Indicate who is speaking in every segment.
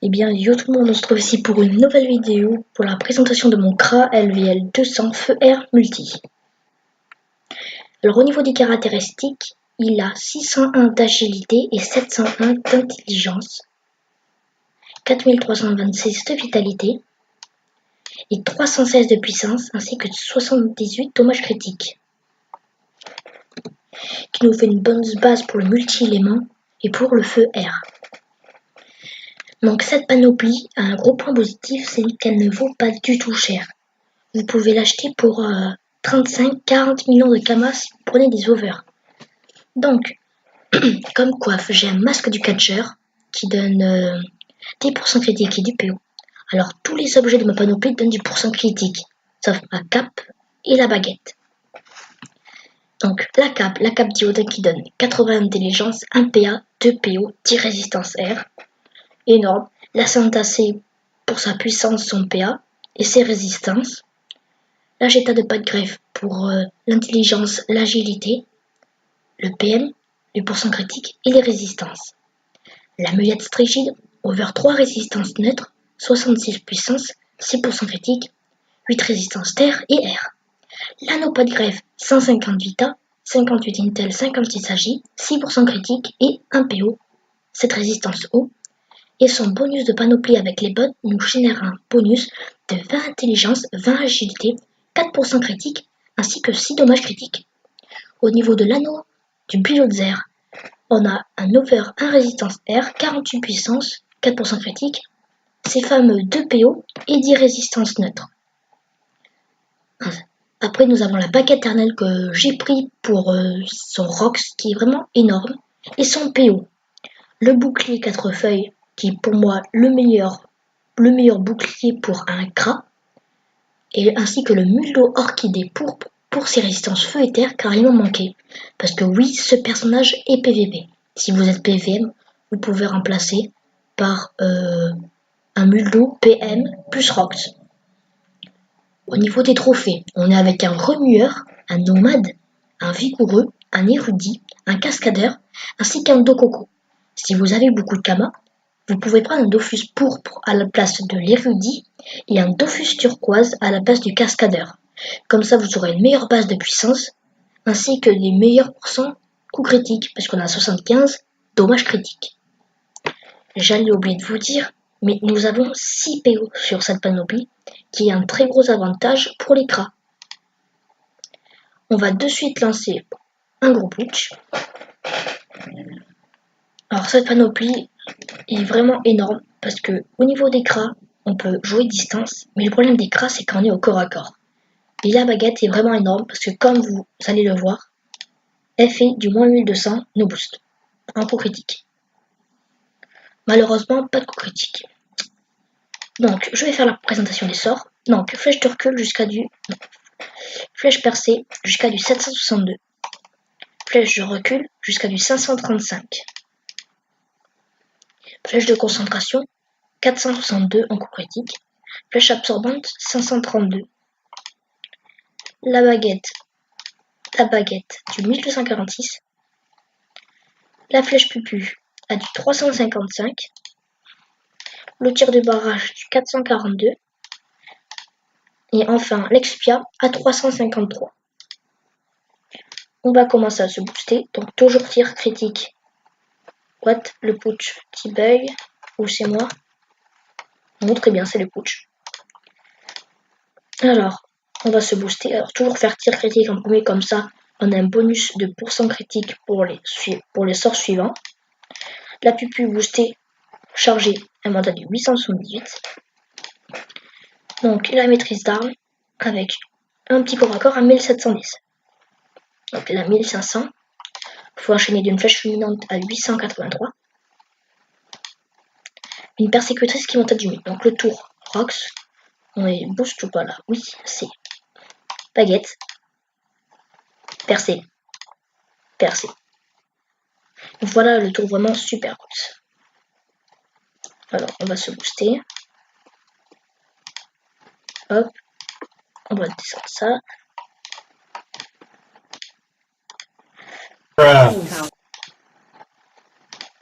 Speaker 1: Eh bien, yo tout le monde, on se retrouve ici pour une nouvelle vidéo pour la présentation de mon CRA LVL 200 Feu Air Multi. Alors au niveau des caractéristiques, il a 601 d'agilité et 701 d'intelligence, 4326 de vitalité et 316 de puissance ainsi que 78 dommages critiques. Qui nous fait une bonne base pour le multi-élément et pour le feu air. Donc cette panoplie a un gros point positif, c'est qu'elle ne vaut pas du tout cher. Vous pouvez l'acheter pour 35-40 millions de kamas si vous prenez des overs. Donc, comme coiffe, j'ai un masque du catcheur qui donne 10% critique et du PO. Alors tous les objets de ma panoplie donnent du pourcent critique, sauf ma cape et la baguette. Donc la cape diode qui donne 80 intelligence, 1 PA, 2 PO, 10 résistance air. Énorme. La Santa C pour sa puissance, son PA et ses résistances. La Jetta de pas de greffe pour l'intelligence, l'agilité, le PM, le pourcent critique et les résistances. La mulette strigide, over 3 résistances neutres, 66 puissance, 6% critique, 8 résistances terre et air. L'anneau pas de greffe, 150 vita, 58 intel, 56 agi, 6% critique et 1 PO, 7 résistance eau. Et son bonus de panoplie avec les bottes nous génère un bonus de 20 intelligence, 20 agilité, 4% critique, ainsi que 6 dommages critiques. Au niveau de l'anneau du Bulldozer, on a un over 1 résistance air, 48 puissance, 4% critique, ces fameux 2 PO et 10 résistances neutres. Après nous avons la baguette éternelle que j'ai pris pour son Rox qui est vraiment énorme, et son PO. Le bouclier 4 feuilles qui est pour moi le meilleur bouclier pour un CRA, et ainsi que le muldo orchidée pour ses résistances feu et terre car il m'en manquait. Parce que oui, ce personnage est PVP. Si vous êtes PVM, vous pouvez remplacer par un muldo PM plus Rox. Au niveau des trophées, on est avec un remueur, un nomade, un vigoureux, un érudit, un cascadeur, ainsi qu'un dococo. Si vous avez beaucoup de kamas, vous pouvez prendre un Dofus pourpre à la place de l'érudit et un Dofus turquoise à la place du cascadeur. Comme ça, vous aurez une meilleure base de puissance, ainsi que des meilleurs pourcents coups critiques, parce qu'on a 75 dommages critiques. J'allais oublier de vous dire, mais nous avons 6 PO sur cette panoplie, qui est un très gros avantage pour les CRA. On va de suite lancer un gros putsch. Alors cette panoplie est vraiment énorme parce que au niveau des CRA, on peut jouer distance, mais le problème des CRA c'est qu'on est au corps à corps. Et la baguette est vraiment énorme parce que comme vous allez le voir, elle fait du moins 1200 no boost en coup critique. Malheureusement, pas de coup critique. Donc je vais faire la présentation des sorts. Donc flèche de recul jusqu'à du... Non. Flèche percée jusqu'à du 762. Flèche de recul jusqu'à du 535. Flèche de concentration 462 en coup critique. Flèche absorbante 532. La baguette du 1246. La flèche pupu a du 355. Le tir de barrage du 442. Et enfin l'expia à 353. On va commencer à se booster. Donc toujours tir critique. What? Le putsch qui bug. Ou c'est moi? Non, très bien, c'est le putsch. Alors, on va se booster. Alors, toujours faire tir critique en premier, comme ça, on a un bonus de pourcent critique pour les sorts suivants. La pupu boostée, chargée, un mandat de 878. Donc, la maîtrise d'armes, avec un petit corps à corps à 1710. Donc, la 1500. Il faut enchaîner d'une flèche fulminante à 883. Une persécutrice qui monte à 10 000. Donc, le tour Rox. On est boost ou pas là? Oui, c'est baguette. Percé. Percé. Voilà le tour vraiment super cool. Alors on va se booster. Hop. On va descendre ça.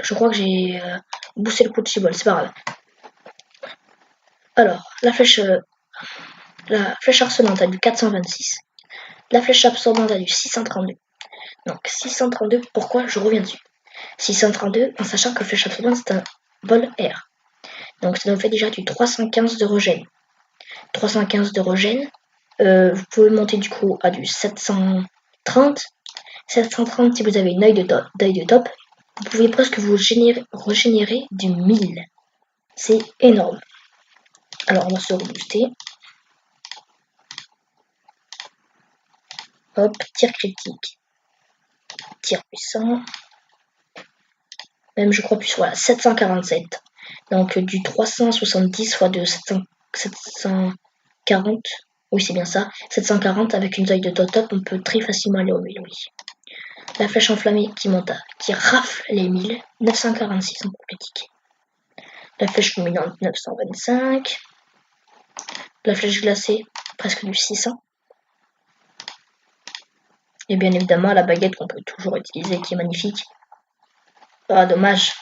Speaker 1: Je crois que j'ai boosté le coup de cibole, c'est pas grave. Alors, la flèche harcelante a du 426. La flèche absorbante a du 632. Donc 632, pourquoi je reviens dessus 632 en sachant que flèche absorbante c'est un vol R. Donc ça nous fait déjà du 315 de regen. 315 de regen. Vous pouvez monter du coup à du 730. 730 si vous avez une œil de top. Vous pouvez presque vous régénérer du 1000. C'est énorme. Alors on va se rebooster. Hop, tir critique. Tir puissant. Même je crois plus, voilà, 747. Donc du 370 fois de 740. Oui, c'est bien ça. 740 avec une taille de top, on peut très facilement aller au 1000, oui. La flèche enflammée qui rafle les 1000, 946 en critique. La flèche fulminante, 925. La flèche glacée, presque du 600. Et bien évidemment, la baguette qu'on peut toujours utiliser, qui est magnifique. Ah, dommage.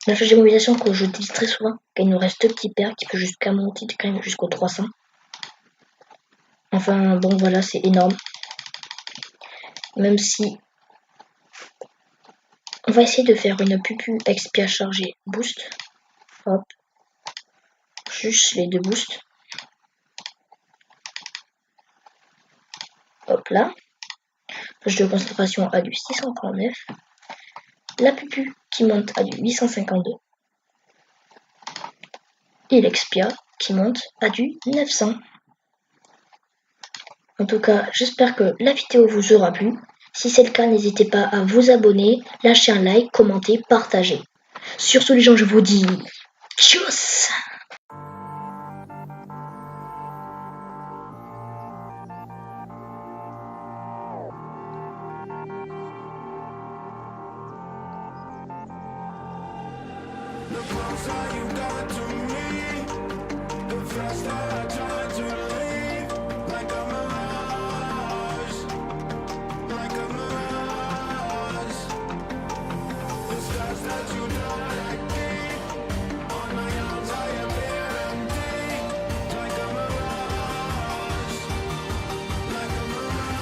Speaker 1: La flèche d'immobilisation que j'utilise très souvent, quand il nous reste 2 petits paires, qui peut jusqu'à monter quand même jusqu'au 300. Enfin, bon, voilà, c'est énorme. Même si on va essayer de faire une pupu expia chargée boost. Hop. Juste les 2 boosts. Hop là. Flèche de concentration à du 639. La pupu qui monte à du 852. Et l'expia qui monte à du 900. En tout cas, j'espère que la vidéo vous aura plu. Si c'est le cas, n'hésitez pas à vous abonner, lâcher un like, commenter, partager. Sur ce les gens, je vous dis tchuss.
Speaker 2: The closer you got to me, the faster I try to leave. Like a mirage, like a mirage. The scars that you don't like me, on my arms I appear empty. Like a mirage, like a mirage.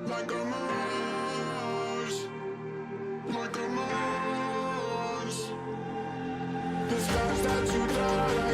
Speaker 2: Like a mirage, like a mirage. The scars that you die.